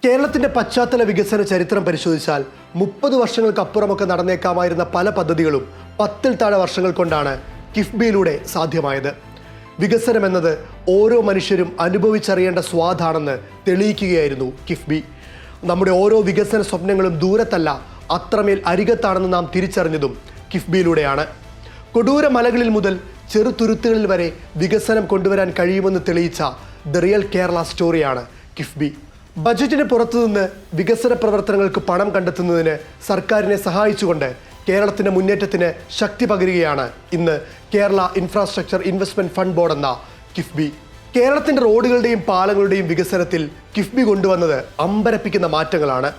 കേരളത്തിന്റെ പശ്ചാത്തല വികസന ചരിത്രം പരിശോധിച്ചാൽ 30 വർഷങ്ങൾക്കപ്പുറമൊക്കെ നടന്നേക്കാമായിരുന്ന പല പദ്ധതികളും 10-ൽ താഴെ വർഷങ്ങൾ കൊണ്ടാണ് കിഫ്ബിയിലൂടെ സാധ്യമായത്. വികസനം എന്നത് ഓരോ മനുഷ്യരും അനുഭവിച്ചറിയേണ്ട സ്വാദാണെന്ന് തെളിയിക്കുകയായിരുന്നു കിഫ്ബി. നമ്മുടെ ഓരോ വികസന സ്വപ്നങ്ങളും ദൂരത്തല്ല, അത്രമേൽ അരികത്താണെന്ന് നാം തിരിച്ചറിഞ്ഞതും കിഫ്ബിയിലൂടെയാണ്. കൊടൂര മലകളിൽ മുതൽ ചെറുതുരുത്തുകളിൽ വരെ വികസനം കൊണ്ടുവരാൻ കഴിയുമെന്ന് തെളിയിച്ച ദ റിയൽ കേരള സ്റ്റോറിയാണ് കിഫ്ബി. ബജറ്റിന് പുറത്തുനിന്ന് വികസന പ്രവർത്തനങ്ങൾക്ക് പണം കണ്ടെത്തുന്നതിന് സർക്കാരിനെ സഹായിച്ചുകൊണ്ട് കേരളത്തിൻ്റെ മുന്നേറ്റത്തിന് ശക്തി പകരുകയാണ് ഇന്ന് Kerala infrastructure investment fund board എന്ന കിഫ്ബി. കേരളത്തിൻ്റെ റോഡുകളുടെയും പാലങ്ങളുടെയും വികസനത്തിൽ കിഫ്ബി കൊണ്ടുവന്നത് അമ്പരപ്പിക്കുന്ന മാറ്റങ്ങളാണ്.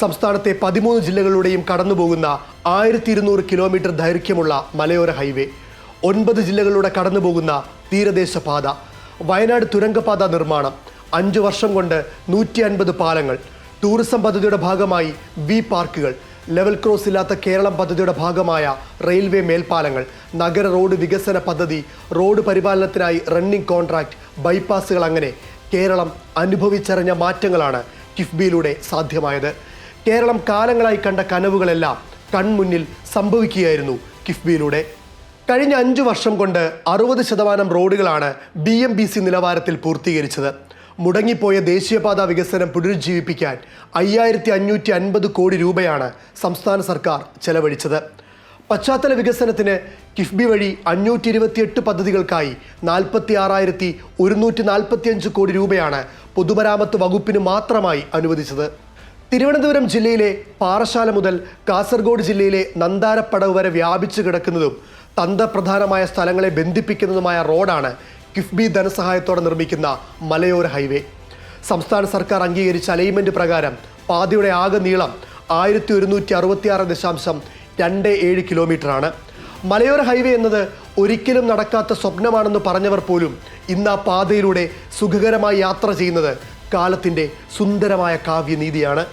സംസ്ഥാനത്തെ 13 ജില്ലകളിലൂടെയും കടന്നുപോകുന്ന 1200 കിലോമീറ്റർ ദൈർഘ്യമുള്ള മലയോര ഹൈവേ, 9 ജില്ലകളിലൂടെ കടന്നുപോകുന്ന തീരദേശ പാത, വയനാട് തുരങ്കപാത നിർമ്മാണം, 5 വർഷം കൊണ്ട് 150 പാലങ്ങൾ, ടൂറിസം പദ്ധതിയുടെ ഭാഗമായി വി പാർക്കുകൾ, ലെവൽ ക്രോസ് ഇല്ലാത്ത കേരളം പദ്ധതിയുടെ ഭാഗമായ റെയിൽവേ മേൽപ്പാലങ്ങൾ, നഗര റോഡ് വികസന പദ്ധതി, റോഡ് പരിപാലനത്തിനായി റണ്ണിംഗ് കോൺട്രാക്ട്, ബൈപ്പാസുകൾ, അങ്ങനെ കേരളം അനുഭവിച്ചറിഞ്ഞ മാറ്റങ്ങളാണ് കിഫ്ബിയിലൂടെ സാധ്യമായത്. കേരളം കാലങ്ങളായി കണ്ട കനവുകളെല്ലാം കൺമുന്നിൽ സംഭവിക്കുകയായിരുന്നു കിഫ്ബിയിലൂടെ. കഴിഞ്ഞ 5 വർഷം കൊണ്ട് 60% റോഡുകളാണ് BMBC നിലവാരത്തിൽ പൂർത്തീകരിച്ചത്. മുടങ്ങിപ്പോയ ദേശീയപാത വികസനം പുനരുജ്ജീവിപ്പിക്കാൻ 5550 കോടി രൂപയാണ് സംസ്ഥാന സർക്കാർ ചെലവഴിച്ചത്. പശ്ചാത്തല വികസനത്തിന് കിഫ്ബി വഴി 528 പദ്ധതികൾക്കായി 46,145 കോടി രൂപയാണ് പൊതുമരാമത്ത് വകുപ്പിന് മാത്രമായി അനുവദിച്ചത്. തിരുവനന്തപുരം ജില്ലയിലെ പാറശാല മുതൽ കാസർഗോഡ് ജില്ലയിലെ നന്താരപ്പടവ് വരെ വ്യാപിച്ചു കിടക്കുന്നതും തന്ത്രപ്രധാനമായ സ്ഥലങ്ങളെ ബന്ധിപ്പിക്കുന്നതുമായ റോഡാണ് കിഫ്ബി ധനസഹായത്തോടെ നിർമ്മിക്കുന്ന മലയോര ഹൈവേ. സംസ്ഥാന സർക്കാർ അംഗീകരിച്ച അലൈൻമെന്റ് പ്രകാരം പാതയുടെ ആകെ നീളം 1166.27 കിലോമീറ്ററാണ്. മലയോര ഹൈവേ എന്നത് ഒരിക്കലും നടക്കാത്ത സ്വപ്നമാണെന്ന് പറഞ്ഞവർ പോലും ഇന്ന് ആ പാതയിലൂടെ സുഖകരമായി യാത്ര ചെയ്യുന്നത് കാലത്തിൻ്റെ സുന്ദരമായ കാവ്യനീതിയാണ്.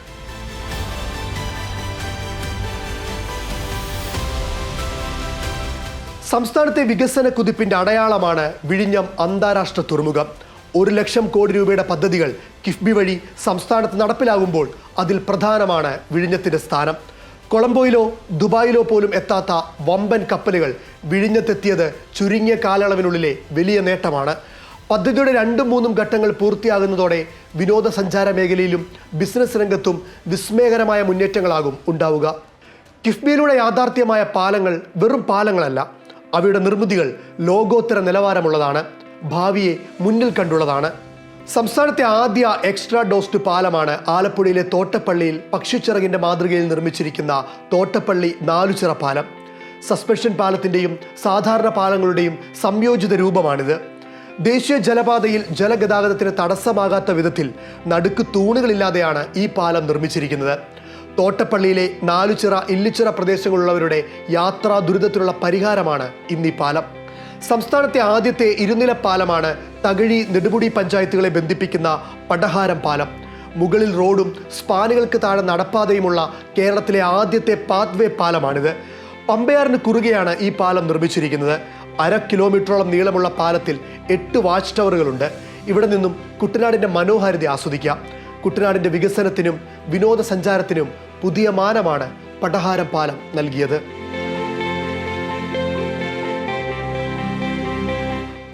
സംസ്ഥാനത്തെ വികസന കുതിപ്പിൻ്റെ അടയാളമാണ് വിഴിഞ്ഞം അന്താരാഷ്ട്ര തുറമുഖം. 1 ലക്ഷം കോടി രൂപയുടെ പദ്ധതികൾ കിഫ്ബി വഴി സംസ്ഥാനത്ത് നടപ്പിലാകുമ്പോൾ അതിൽ പ്രധാനമാണ് വിഴിഞ്ഞത്തിൻ്റെ സ്ഥാനം. കൊളംബോയിലോ ദുബായിലോ പോലും എത്താത്ത വമ്പൻ കപ്പലുകൾ വിഴിഞ്ഞത്തെത്തിയത് ചുരുങ്ങിയ കാലയളവിനുള്ളിലെ വലിയ നേട്ടമാണ്. പദ്ധതിയുടെ 2-3 ഘട്ടങ്ങൾ പൂർത്തിയാകുന്നതോടെ വിനോദസഞ്ചാര മേഖലയിലും ബിസിനസ് രംഗത്തും വിസ്മയകരമായ മുന്നേറ്റങ്ങളാകും ഉണ്ടാവുക. കിഫ്ബിയിലൂടെ യാഥാർത്ഥ്യമായ പാലങ്ങൾ വെറും പാലങ്ങളല്ല, അവയുടെ നിർമ്മിതികൾ ലോകോത്തര നിലവാരമുള്ളതാണ്, ഭാവിയെ മുന്നിൽ കണ്ടുള്ളതാണ്. സംസ്ഥാനത്തെ ആദ്യ എക്സ്ട്രാ ഡോസ്ഡ് പാലമാണ് ആലപ്പുഴയിലെ തോട്ടപ്പള്ളിയിൽ പക്ഷിച്ചിറകിൻ്റെ മാതൃകയിൽ നിർമ്മിച്ചിരിക്കുന്ന തോട്ടപ്പള്ളി 4 ചിറ പാലം. സസ്പെൻഷൻ പാലത്തിൻ്റെയും സാധാരണ പാലങ്ങളുടെയും സംയോജിത രൂപമാണിത്. ദേശീയ ജലപാതയിൽ ജലഗതാഗതത്തിന് തടസ്സമാകാത്ത വിധത്തിൽ നടുക്ക് തൂണുകളില്ലാതെയാണ് ഈ പാലം നിർമ്മിച്ചിരിക്കുന്നത്. തോട്ടപ്പള്ളിയിലെ 4 ചിറ ഇല്ലിച്ചിറ പ്രദേശങ്ങളിലുള്ളവരുടെ യാത്രാ ദുരിതത്തിനുള്ള പരിഹാരമാണ് ഇന്നീ പാലം. സംസ്ഥാനത്തെ ആദ്യത്തെ ഇരുനില പാലമാണ് തകഴി നെടുമുടി പഞ്ചായത്തുകളെ ബന്ധിപ്പിക്കുന്ന പടഹാരം പാലം. മുകളിൽ റോഡും സ്പാനുകൾക്ക് താഴെ നടപ്പാതയുമുള്ള കേരളത്തിലെ ആദ്യത്തെ പാത്വേ പാലമാണിത്. പമ്പയാറിന് കുറുകെയാണ് ഈ പാലം നിർമ്മിച്ചിരിക്കുന്നത്. 1/2 കിലോമീറ്ററോളം നീളമുള്ള പാലത്തിൽ 8 വാച്ച് ടവറുകളുണ്ട്. ഇവിടെ നിന്നും കുട്ടനാടിൻ്റെ മനോഹാരിത ആസ്വദിക്കാം. കുട്ടനാടിൻ്റെ വികസനത്തിനും വിനോദസഞ്ചാരത്തിനും പുതിയ മാനമാണ് പടഹാരം പാലം നൽകിയത്.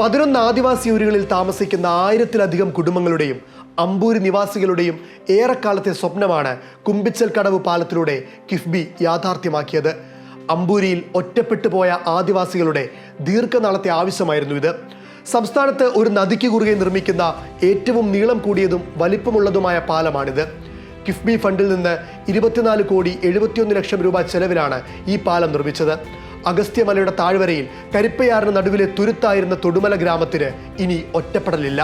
11 ആദിവാസി ഊരുകളിൽ താമസിക്കുന്ന 1000-ലധികം കുടുംബങ്ങളുടെയും അമ്പൂരി നിവാസികളുടെയും ഏറെക്കാലത്തെ സ്വപ്നമാണ് കുമ്പിച്ചൽ കടവ് പാലത്തിലൂടെ കിഫ്ബി യാഥാർത്ഥ്യമാക്കിയത്. അമ്പൂരിയിൽ ഒറ്റപ്പെട്ടു പോയ ആദിവാസികളുടെ ദീർഘനാളത്തെ ആവശ്യമായിരുന്നു ഇത്. സംസ്ഥാനത്ത് ഒരു നദിക്ക് കുറുകെ നിർമ്മിക്കുന്ന ഏറ്റവും നീളം കൂടിയതും വലിപ്പമുള്ളതുമായ പാലമാണിത്. കിഫ്ബി ഫണ്ടിൽ നിന്ന് 24,71 ലക്ഷം രൂപ ചെലവിലാണ് ഈ പാലം നിർമ്മിച്ചത്. അഗസ്ത്യമലയുടെ താഴ്വരയിൽ കരിപ്പയാറിന് നടുവിലെ തുരുത്തായിരുന്ന തൊടുമല ഗ്രാമത്തിന് ഇനി ഒറ്റപ്പെടലില്ല.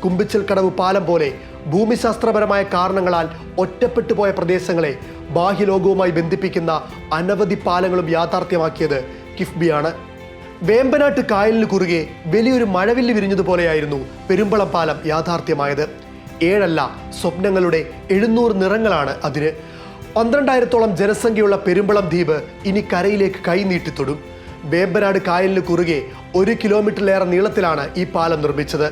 കുമ്പിച്ചൽ കടവ് പാലം പോലെ ഭൂമിശാസ്ത്രപരമായ കാരണങ്ങളാൽ ഒറ്റപ്പെട്ടു പോയ പ്രദേശങ്ങളെ ബാഹ്യലോകവുമായി ബന്ധിപ്പിക്കുന്ന അനവധി പാലങ്ങളും യാഥാർത്ഥ്യമാക്കിയത് കിഫ്ബിയാണ്. വേമ്പനാട്ട് കായലിന് കുറുകെ വലിയൊരു മഴവില്ല് വിരിഞ്ഞതുപോലെയായിരുന്നു പെരുമ്പളം പാലം യാഥാർത്ഥ്യമായത്. 7 അല്ല, സ്വപ്നങ്ങളുടെ 700 നിറങ്ങളാണ് അതിന്. 12,000-ഓളം ജനസംഖ്യയുള്ള പെരുമ്പളം ദ്വീപ് ഇനി കരയിലേക്ക് കൈനീട്ടിത്തൊടും. വേമ്പനാട് കായലിന് കുറുകെ 1 കിലോമീറ്ററിലേറെ നീളത്തിലാണ് ഈ പാലം നിർമ്മിച്ചത്.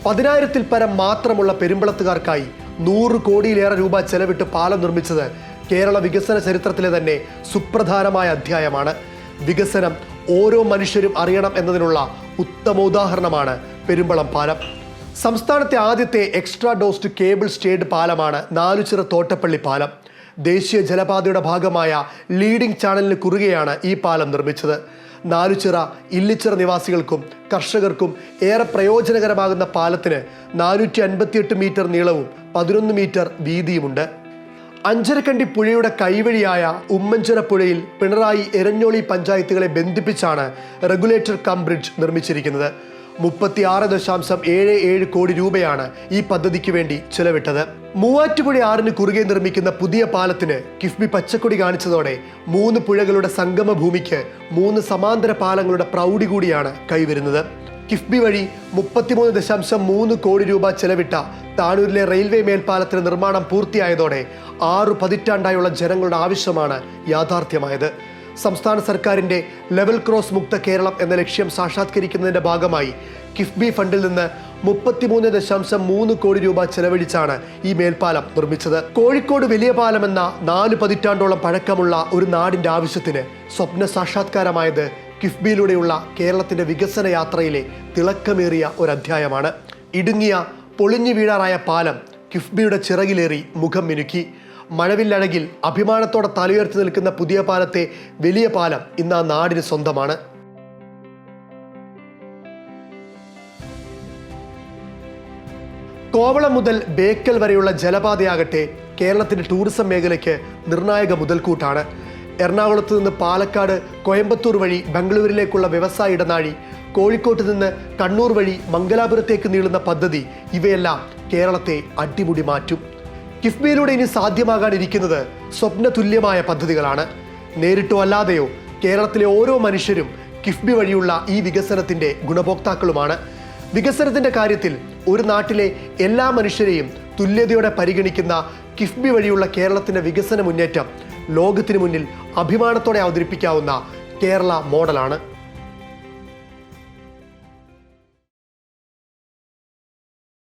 10,000-ൽ പരം മാത്രമുള്ള പെരുമ്പളത്തുകാർക്കായി 100 കോടിയിലേറെ രൂപ ചെലവിട്ട് പാലം നിർമ്മിച്ചത് കേരള വികസന ചരിത്രത്തിലെ തന്നെ സുപ്രധാനമായ അധ്യായമാണ്. വികസനം ഓരോ മനുഷ്യരും അറിയണം എന്നതിനുള്ള ഉത്തമോദാഹരണമാണ് പെരുമ്പളം പാലം. സംസ്ഥാനത്തെ ആദ്യത്തെ എക്സ്ട്രാ ഡോസ്ഡ് കേബിൾ സ്റ്റേഡ് പാലമാണ് നാലുചിറ തോട്ടപ്പള്ളി പാലം. ദേശീയ ജലപാതയുടെ ഭാഗമായ ലീഡിംഗ് ചാനലിന് കുറുകെയാണ് ഈ പാലം നിർമ്മിച്ചത്. നാലുചിറ, ഇല്ലിച്ചിറ നിവാസികൾക്കും കർഷകർക്കും ഏറെ പ്രയോജനകരമാകുന്ന പാലത്തിന് 458 മീറ്റർ നീളവും 11 മീറ്റർ വീതിയുമുണ്ട്. അഞ്ചരക്കണ്ടി പുഴയുടെ കൈവഴിയായ ഉമ്മൻചിറ പുഴയിൽ പിണറായി, എരഞ്ഞോളി പഞ്ചായത്തുകളെ ബന്ധിപ്പിച്ചാണ് റെഗുലേറ്റർ കം ബ്രിഡ്ജ് നിർമ്മിച്ചിരിക്കുന്നത്. 36.77 കോടി രൂപയാണ് ഈ പദ്ധതിക്ക് വേണ്ടി ചെലവിട്ടത്. മൂവാറ്റുപുഴ ആറിന് കുറുകെ നിർമ്മിക്കുന്ന പുതിയ പാലത്തിന് കിഫ്ബി പച്ചക്കൊടി കാണിച്ചതോടെ 3 പുഴകളുടെ സംഗമ ഭൂമിക്ക് 3 സമാന്തര പാലങ്ങളുടെ പ്രൗഢി കൂടിയാണ് കൈവരുന്നത്. കിഫ്ബി വഴി 33.3 കോടി രൂപ ചെലവിട്ട താനൂരിലെ റെയിൽവേ മേൽപ്പാലത്തിന് നിർമ്മാണം പൂർത്തിയായതോടെ 6 പതിറ്റാണ്ടായുള്ള ജനങ്ങളുടെ ആവശ്യമാണ് യാഥാർത്ഥ്യമായത്. സംസ്ഥാന സർക്കാരിൻ്റെ ലെവൽ ക്രോസ് മുക്ത കേരളം എന്ന ലക്ഷ്യം സാക്ഷാത്കരിക്കുന്നതിൻ്റെ ഭാഗമായി കിഫ്ബി ഫണ്ടിൽ നിന്ന് 33.3 കോടി രൂപ ചെലവഴിച്ചാണ് ഈ മേൽപ്പാലം നിർമ്മിച്ചത്. കോഴിക്കോട് വലിയ പാലം എന്ന 4 പതിറ്റാണ്ടോളം പഴക്കമുള്ള ഒരു നാടിൻ്റെ ആവശ്യത്തിന് സ്വപ്ന സാക്ഷാത്കാരമായത് കിഫ്ബിയിലൂടെയുള്ള കേരളത്തിൻ്റെ വികസന യാത്രയിലെ തിളക്കമേറിയ ഒരു അധ്യായമാണ്. ഇടുങ്ങിയ പൊളിഞ്ഞു വീഴാറായ പാലം കിഫ്ബിയുടെ ചിറകിലേറി മുഖം മിനുക്കി. മഴവില്ലഴകിൽ അഭിമാനത്തോടെ തലയുയർത്തി നിൽക്കുന്ന പുതിയ പാലത്തെ വലിയ പാലം ഇന്ന് ആ നാടിന് സ്വന്തമാണ്. കോവളം മുതൽ ബേക്കൽ വരെയുള്ള ജലപാതയാകട്ടെ കേരളത്തിൻ്റെ ടൂറിസം മേഖലയ്ക്ക് നിർണായക മുതൽക്കൂട്ടാണ്. എറണാകുളത്ത് നിന്ന് പാലക്കാട്, കോയമ്പത്തൂർ വഴി ബംഗളൂരിലേക്കുള്ള വ്യവസായ ഇടനാഴി, കോഴിക്കോട്ട് നിന്ന് കണ്ണൂർ വഴി മംഗലാപുരത്തേക്ക് നീളുന്ന പദ്ധതി, ഇവയെല്ലാം കേരളത്തെ അടിമുടി മാറ്റും. കിഫ്ബിയിലൂടെ ഇനി സാധ്യമാകാനിരിക്കുന്നത് സ്വപ്ന തുല്യമായ പദ്ധതികളാണ്. നേരിട്ടോ അല്ലാതെയോ കേരളത്തിലെ ഓരോ മനുഷ്യരും കിഫ്ബി വഴിയുള്ള ഈ വികസനത്തിൻ്റെ ഗുണഭോക്താക്കളുമാണ്. വികസനത്തിൻ്റെ കാര്യത്തിൽ ഒരു നാട്ടിലെ എല്ലാ മനുഷ്യരെയും തുല്യതയോടെ പരിഗണിക്കുന്ന കിഫ്ബി വഴിയുള്ള കേരളത്തിൻ്റെ വികസന മുന്നേറ്റം ലോകത്തിന് മുന്നിൽ അഭിമാനത്തോടെ അവതരിപ്പിക്കാവുന്ന കേരള മോഡലാണ്.